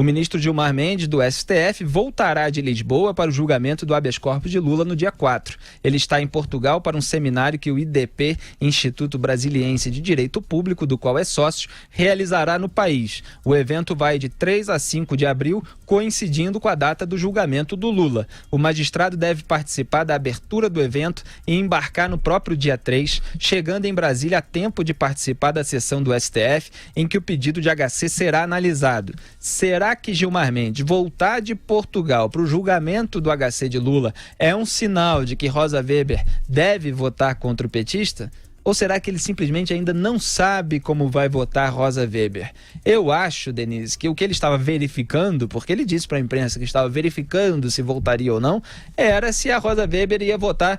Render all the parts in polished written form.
O ministro Gilmar Mendes, do STF, voltará de Lisboa para o julgamento do habeas corpus de Lula no dia 4. Ele está em Portugal para um seminário que o IDP, Instituto Brasiliense de Direito Público, do qual é sócio, realizará no país. O evento vai de 3 a 5 de abril, coincidindo com a data do julgamento do Lula. O magistrado deve participar da abertura do evento e embarcar no próprio dia 3, chegando em Brasília a tempo de participar da sessão do STF, em que o pedido de HC será analisado. Será que Gilmar Mendes voltar de Portugal para o julgamento do HC de Lula é um sinal de que Rosa Weber deve votar contra o petista? Ou será que ele simplesmente ainda não sabe como vai votar Rosa Weber? Eu acho, Denise, que o que ele estava verificando, porque ele disse para a imprensa que estava verificando se voltaria ou não, era se a Rosa Weber ia votar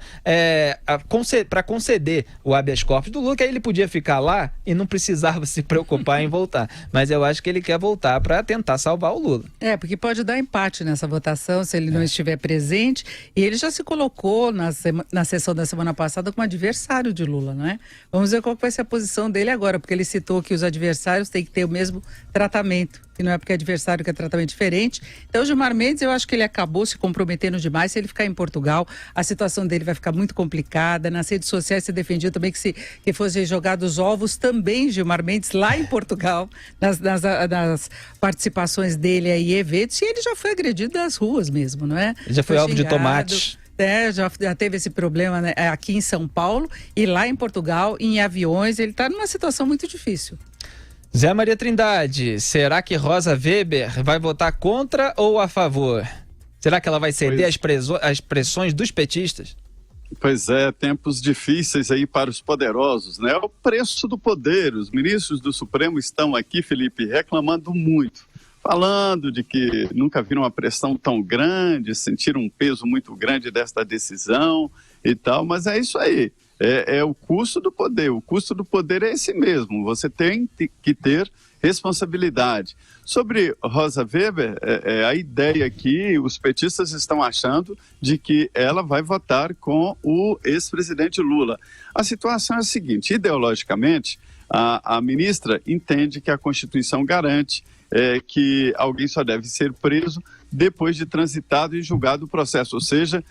para conceder o habeas corpus do Lula, que aí ele podia ficar lá e não precisava se preocupar em voltar. Mas eu acho que ele quer voltar para tentar salvar o Lula. Porque pode dar empate nessa votação se ele não estiver presente. E ele já se colocou na sessão da semana passada como adversário de Lula, não é? Vamos ver qual vai ser a posição dele agora, porque ele citou que os adversários têm que ter o mesmo tratamento, que não é porque é adversário que é tratamento diferente. Então, o Gilmar Mendes, eu acho que ele acabou se comprometendo demais. Se ele ficar em Portugal, a situação dele vai ficar muito complicada. Nas redes sociais se defendia também que fossem jogados ovos também, Gilmar Mendes, lá em Portugal, nas participações dele aí em eventos, e ele já foi agredido nas ruas mesmo, não é? Ele já foi alvo de tomates. Já teve esse problema, né, aqui em São Paulo e lá em Portugal, em aviões. Ele está numa situação muito difícil. Zé Maria Trindade, será que Rosa Weber vai votar contra ou a favor? Será que ela vai ceder às pressões dos petistas? Pois é, tempos difíceis aí para os poderosos, né? O preço do poder. Os ministros do Supremo estão aqui, Felipe, reclamando muito. Falando de que nunca viram uma pressão tão grande, sentiram um peso muito grande desta decisão e tal, mas é isso aí, é o custo do poder. O custo do poder é esse mesmo, você tem que ter responsabilidade. Sobre Rosa Weber, a ideia aqui, os petistas estão achando de que ela vai votar com o ex-presidente Lula. A situação é a seguinte, ideologicamente, a ministra entende que a Constituição garante que alguém só deve ser preso depois de transitado e julgado o processo, ou seja,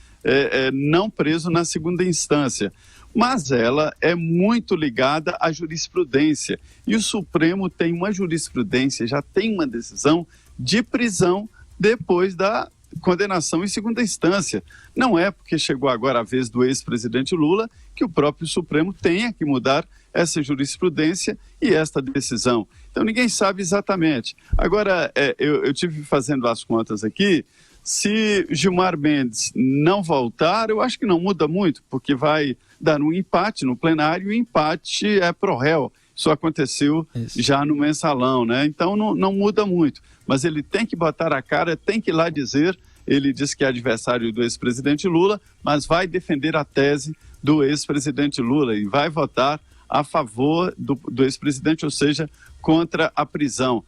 não preso na segunda instância. Mas ela é muito ligada à jurisprudência e o Supremo tem uma jurisprudência, já tem uma decisão de prisão depois da condenação em segunda instância. Não é porque chegou agora a vez do ex-presidente Lula que o próprio Supremo tenha que mudar essa jurisprudência e esta decisão. Então ninguém sabe exatamente. Agora, eu tive fazendo as contas aqui, se Gilmar Mendes não voltar, eu acho que não muda muito, porque vai dar um empate no plenário e o empate é pro réu. Isso aconteceu já no mensalão, né? Então não muda muito. Mas ele tem que botar a cara, tem que ir lá dizer, ele diz que é adversário do ex-presidente Lula, mas vai defender a tese do ex-presidente Lula e vai votar a favor do ex-presidente, ou seja, contra a prisão.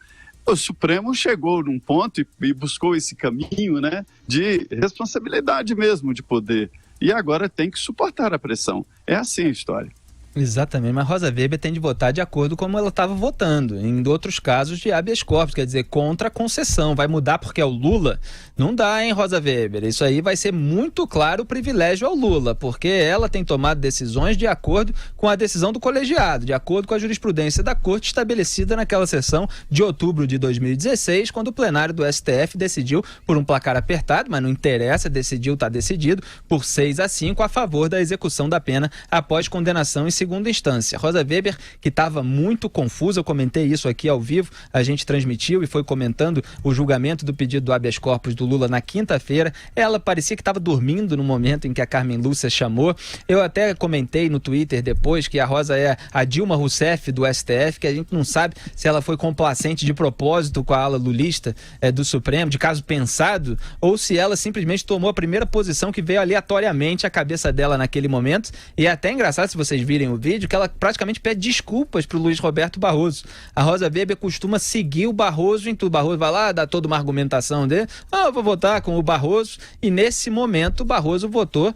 O Supremo chegou num ponto e buscou esse caminho, né, de responsabilidade mesmo de poder. E agora tem que suportar a pressão. É assim a história. Exatamente, mas Rosa Weber tem de votar de acordo com como ela estava votando em outros casos de habeas corpus, quer dizer, contra a concessão. Vai mudar porque é o Lula? Não dá, hein, Rosa Weber? Isso aí vai ser muito claro o privilégio ao Lula, porque ela tem tomado decisões de acordo com a decisão do colegiado, de acordo com a jurisprudência da Corte estabelecida naquela sessão de outubro de 2016, quando o plenário do STF decidiu por um placar apertado, mas não interessa, está decidido, por 6 a 5 a favor da execução da pena após condenação em segunda instância. Rosa Weber, que estava muito confusa, eu comentei isso aqui ao vivo, a gente transmitiu e foi comentando o julgamento do pedido do habeas corpus do Lula na quinta-feira. Ela parecia que estava dormindo no momento em que a Carmen Lúcia chamou. Eu até comentei no Twitter depois que a Rosa é a Dilma Rousseff do STF, que a gente não sabe se ela foi complacente de propósito com a ala lulista do Supremo, de caso pensado, ou se ela simplesmente tomou a primeira posição que veio aleatoriamente à cabeça dela naquele momento. E é até engraçado, se vocês virem o vídeo que ela praticamente pede desculpas para o Luiz Roberto Barroso. A Rosa Weber costuma seguir o Barroso em tudo. O Barroso vai lá, dá toda uma argumentação dele. Eu vou votar com o Barroso. E nesse momento o Barroso votou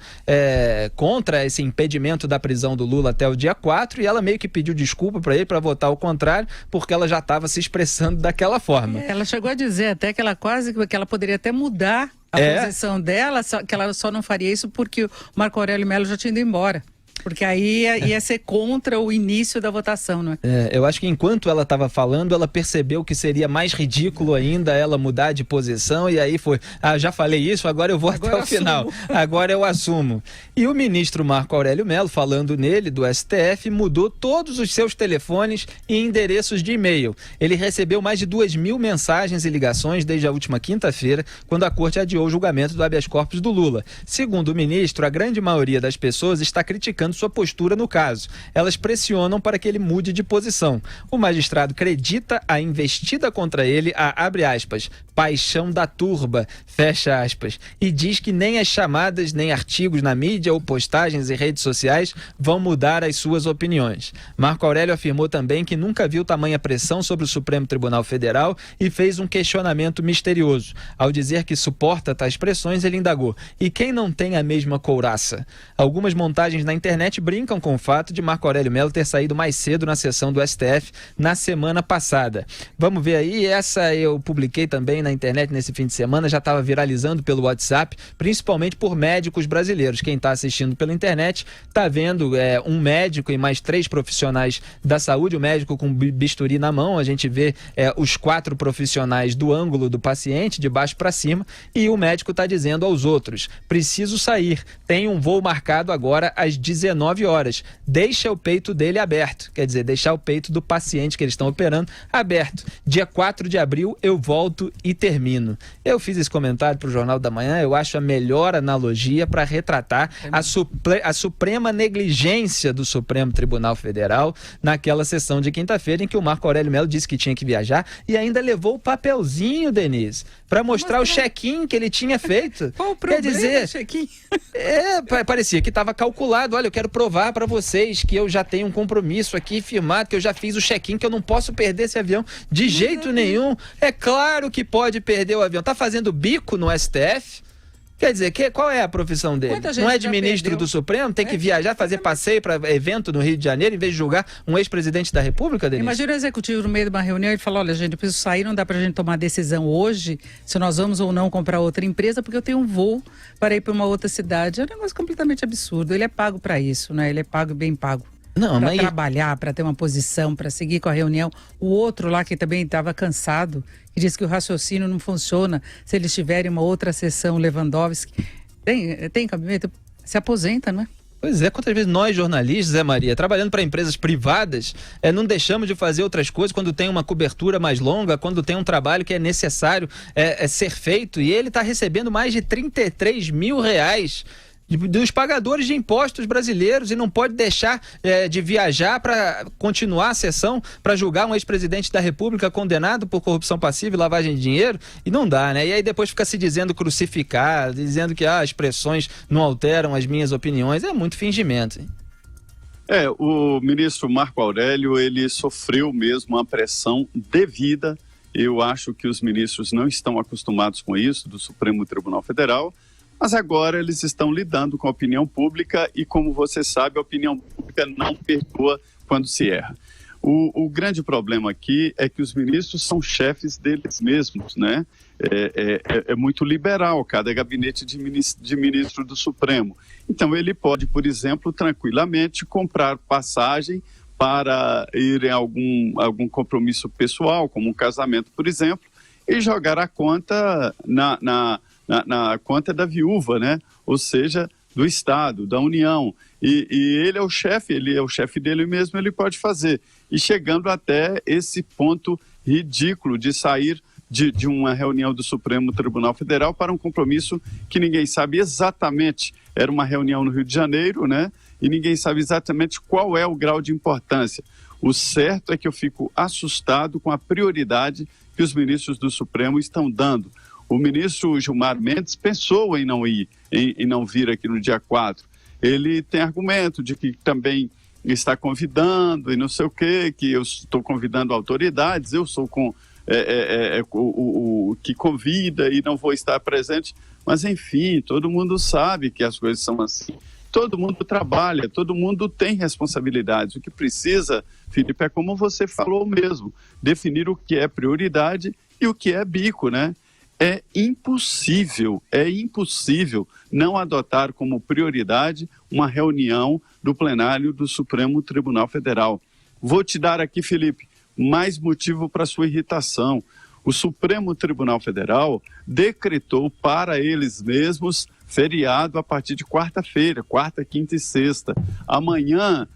contra esse impedimento da prisão do Lula até o dia 4 e ela meio que pediu desculpa para ele para votar ao contrário, porque ela já estava se expressando daquela forma. Ela chegou a dizer até que ela poderia até mudar a posição dela, que ela só não faria isso porque o Marco Aurélio Mello já tinha ido embora. Porque aí ia ser contra o início da votação, não é? Eu acho que enquanto ela estava falando, ela percebeu que seria mais ridículo ainda ela mudar de posição e aí foi, já falei isso, agora eu vou até o final. Agora eu assumo. E o ministro Marco Aurélio Mello, falando nele, do STF, mudou todos os seus telefones e endereços de e-mail. Ele recebeu mais de 2.000 mensagens e ligações desde a última quinta-feira, quando a corte adiou o julgamento do habeas corpus do Lula. Segundo o ministro, a grande maioria das pessoas está criticando sua postura no caso. Elas pressionam para que ele mude de posição. O magistrado acredita a investida contra ele abre aspas, paixão da turba, fecha aspas, e diz que nem as chamadas, nem artigos na mídia ou postagens em redes sociais vão mudar as suas opiniões. Marco Aurélio afirmou também que nunca viu tamanha pressão sobre o Supremo Tribunal Federal e fez um questionamento misterioso. Ao dizer que suporta tais pressões, ele indagou: e quem não tem a mesma couraça? Algumas montagens na internet brincam com o fato de Marco Aurélio Mello ter saído mais cedo na sessão do STF na semana passada. Vamos ver aí, essa eu publiquei também na internet nesse fim de semana, já estava viralizando pelo WhatsApp, principalmente por médicos brasileiros. Quem está assistindo pela internet está vendo um médico e mais 3 profissionais da saúde, o médico com bisturi na mão, a gente vê os 4 profissionais do ângulo do paciente, de baixo para cima, e o médico está dizendo aos outros: preciso sair, tem um voo marcado agora às 19 horas, deixa o peito dele aberto, quer dizer, deixar o peito do paciente que eles estão operando aberto. Dia 4 de abril eu volto e termino. Eu fiz esse comentário para o Jornal da Manhã, eu acho a melhor analogia para retratar a suprema negligência do Supremo Tribunal Federal naquela sessão de quinta-feira em que o Marco Aurélio Mello disse que tinha que viajar e ainda levou o papelzinho, Denise, para mostrar o check-in que ele tinha feito. Qual o problema? Quer dizer, check-in? parecia que estava calculado. Olha, eu quero provar para vocês que eu já tenho um compromisso aqui firmado, que eu já fiz o check-in, que eu não posso perder esse avião de jeito nenhum. É claro que pode perder o avião. Tá fazendo bico no STF? Quer dizer, qual é a profissão dele? Não é de ministro do Supremo? Tem que viajar, fazer passeio para evento no Rio de Janeiro, em vez de julgar um ex-presidente da República, Denise? Imagina o executivo no meio de uma reunião e fala: olha, gente, eu preciso sair, não dá pra gente tomar decisão hoje se nós vamos ou não comprar outra empresa, porque eu tenho um voo para ir para uma outra cidade. É um negócio completamente absurdo. Ele é pago para isso, né? Ele é pago e bem pago. Para trabalhar, para ter uma posição, para seguir com a reunião. O outro lá que também estava cansado, que disse que o raciocínio não funciona se eles tiverem uma outra sessão, Lewandowski. Tem cabimento? Se aposenta, não é? Pois é, quantas vezes nós jornalistas, Zé Maria, trabalhando para empresas privadas, não deixamos de fazer outras coisas quando tem uma cobertura mais longa, quando tem um trabalho que é necessário ser feito, e ele está recebendo mais de R$33 mil dos pagadores de impostos brasileiros e não pode deixar de viajar para continuar a sessão para julgar um ex-presidente da República condenado por corrupção passiva e lavagem de dinheiro, e não dá, né? E aí depois fica se dizendo crucificado, dizendo que as pressões não alteram as minhas opiniões. É muito fingimento, hein? O ministro Marco Aurélio, ele sofreu mesmo uma pressão devida. Eu acho que os ministros não estão acostumados com isso, do Supremo Tribunal Federal. Mas agora eles estão lidando com a opinião pública e, como você sabe, a opinião pública não perdoa quando se erra. O grande problema aqui é que os ministros são chefes deles mesmos, né? É muito liberal cada gabinete de ministro do Supremo. Então ele pode, por exemplo, tranquilamente comprar passagem para ir em algum compromisso pessoal, como um casamento, por exemplo, e jogar a conta na conta da viúva, né? Ou seja, do Estado, da União. E ele é o chefe dele mesmo, ele pode fazer. E chegando até esse ponto ridículo de sair de uma reunião do Supremo Tribunal Federal para um compromisso que ninguém sabe exatamente. Era uma reunião no Rio de Janeiro, né? E ninguém sabe exatamente qual é o grau de importância. O certo é que eu fico assustado com a prioridade que os ministros do Supremo estão dando. O ministro Gilmar Mendes pensou em não ir, em não vir aqui no dia 4. Ele tem argumento de que também está convidando e não sei o quê, que eu estou convidando autoridades, eu sou o que convida e não vou estar presente. Mas, enfim, todo mundo sabe que as coisas são assim. Todo mundo trabalha, todo mundo tem responsabilidades. O que precisa, Felipe, é como você falou mesmo, definir o que é prioridade e o que é bico, né? É impossível não adotar como prioridade uma reunião do plenário do Supremo Tribunal Federal. Vou te dar aqui, Felipe, mais motivo para sua irritação. O Supremo Tribunal Federal decretou para eles mesmos feriado a partir de quarta-feira, quarta, quinta e sexta. Amanhã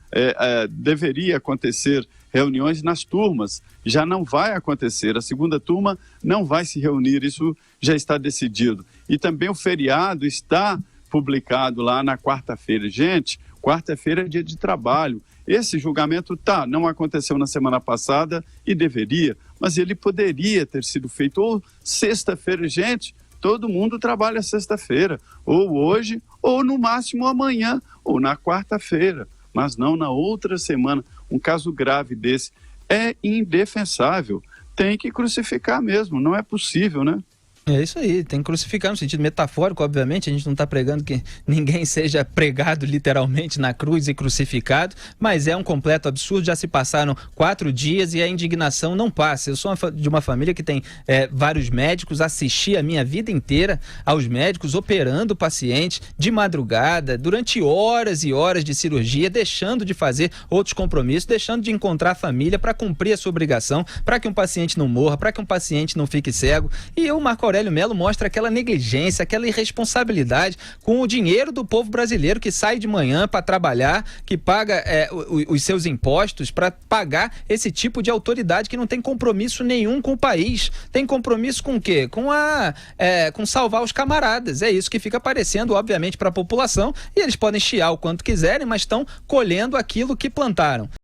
deveria acontecer reuniões nas turmas, já não vai acontecer, a segunda turma não vai se reunir, isso já está decidido. E também o feriado está publicado lá na quarta-feira. Gente, quarta-feira é dia de trabalho. Esse julgamento não aconteceu na semana passada e deveria, mas ele poderia ter sido feito ou sexta-feira. Gente, todo mundo trabalha sexta-feira, ou hoje, ou no máximo amanhã, ou na quarta-feira, mas não na outra semana. Um caso grave desse é indefensável. Tem que crucificar mesmo, não é possível, né? É isso aí, tem que crucificar no sentido metafórico, obviamente, a gente não está pregando que ninguém seja pregado literalmente na cruz e crucificado, mas é um completo absurdo, já se passaram 4 dias e a indignação não passa. Eu sou de uma família que tem vários médicos, assisti a minha vida inteira aos médicos operando pacientes de madrugada, durante horas e horas de cirurgia, deixando de fazer outros compromissos, deixando de encontrar a família para cumprir a sua obrigação, para que um paciente não morra, para que um paciente não fique cego. E o Marco Aurélio Melo mostra aquela negligência, aquela irresponsabilidade com o dinheiro do povo brasileiro que sai de manhã para trabalhar, que paga os seus impostos para pagar esse tipo de autoridade que não tem compromisso nenhum com o país. Tem compromisso com o quê? Com salvar os camaradas. É isso que fica aparecendo, obviamente, para a população, e eles podem chiar o quanto quiserem, mas estão colhendo aquilo que plantaram.